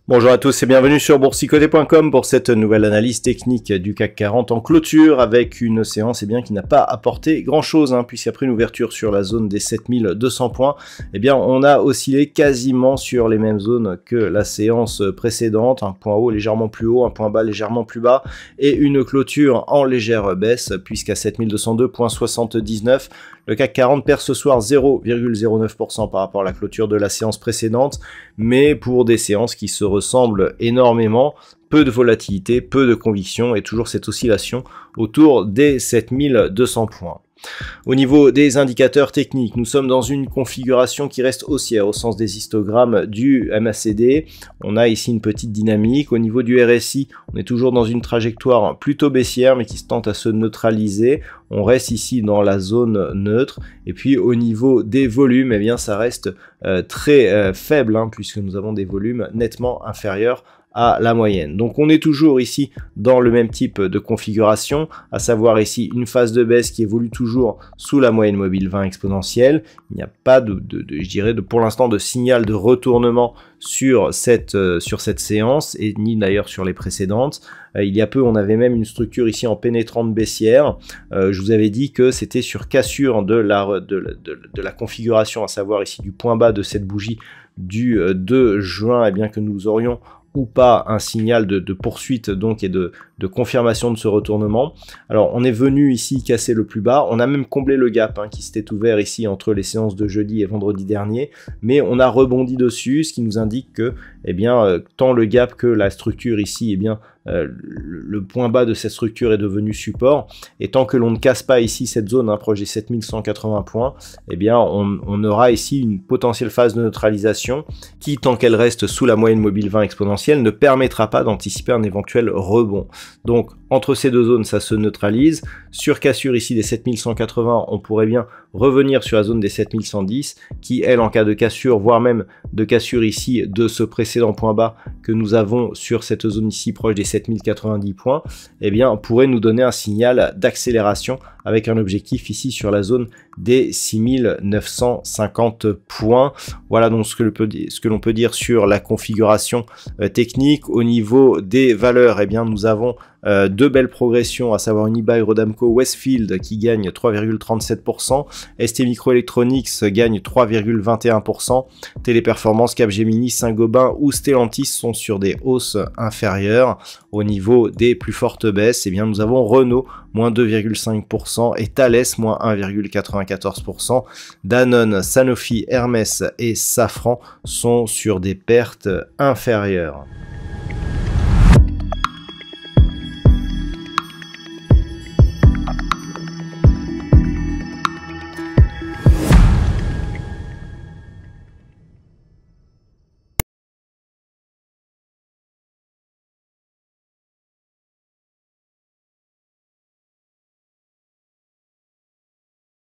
Bonjour à tous et bienvenue sur boursicoté.com pour cette nouvelle analyse technique du CAC 40 en clôture avec une séance qui n'a pas apporté grand chose puisqu'après une ouverture sur la zone des 7200 points, on a oscillé quasiment sur les mêmes zones que la séance précédente, un point haut légèrement plus haut, un point bas légèrement plus bas et une clôture en légère baisse puisqu'à 7202,79 le CAC 40 perd ce soir 0,09% par rapport à la clôture de la séance précédente, mais pour des séances qui se ressemblent énormément, peu de volatilité, peu de conviction et toujours cette oscillation autour des 7200 points. Au niveau des indicateurs techniques, nous sommes dans une configuration qui reste haussière au sens des histogrammes du MACD. On a ici une petite dynamique. Au niveau du RSI, on est toujours dans une trajectoire plutôt baissière mais qui se tente à se neutraliser. On reste ici dans la zone neutre. Et puis au niveau des volumes, ça reste très faible puisque nous avons des volumes nettement inférieurs à la moyenne. Donc on est toujours ici dans le même type de configuration, à savoir ici une phase de baisse qui évolue toujours sous la moyenne mobile 20 exponentielle. Il n'y a pas je dirais pour l'instant de signal de retournement sur cette séance et ni d'ailleurs sur les précédentes. Il y a peu on avait même une structure ici en pénétrante baissière. Je vous avais dit que c'était sur cassure de la configuration, à savoir ici du point bas de cette bougie du 2 juin, que nous aurions ou pas un signal de poursuite donc et de confirmation de ce retournement. Alors on est venu ici casser le plus bas, on a même comblé le gap qui s'était ouvert ici entre les séances de jeudi et vendredi dernier, mais on a rebondi dessus, ce qui nous indique que tant le gap que la structure ici, le point bas de cette structure est devenu support, et tant que l'on ne casse pas ici cette zone proche des 7180 points, on aura ici une potentielle phase de neutralisation qui, tant qu'elle reste sous la moyenne mobile 20 exponentielle, ne permettra pas d'anticiper un éventuel rebond. Donc entre ces deux zones ça se neutralise. Sur cassure ici des 7180, on pourrait bien revenir sur la zone des 7110 qui, elle, en cas de cassure, voire même de cassure ici de ce précédent point bas que nous avons sur cette zone ici proche des 7090 points, pourrait nous donner un signal d'accélération avec un objectif ici sur la zone des 6950 points. Voilà donc ce que l'on peut dire sur la configuration technique. Au niveau des valeurs, nous avons deux belles progressions, à savoir Unibail Rodamco Westfield qui gagne 3,37%, ST Microelectronics gagne 3,21%, Téléperformance, Capgemini, Saint-Gobain ou Stellantis sont sur des hausses inférieures. Au niveau des plus fortes baisses, nous avons Renault moins 2,5% et Thales moins 1,94%. Danone, Sanofi, Hermès et Safran sont sur des pertes inférieures.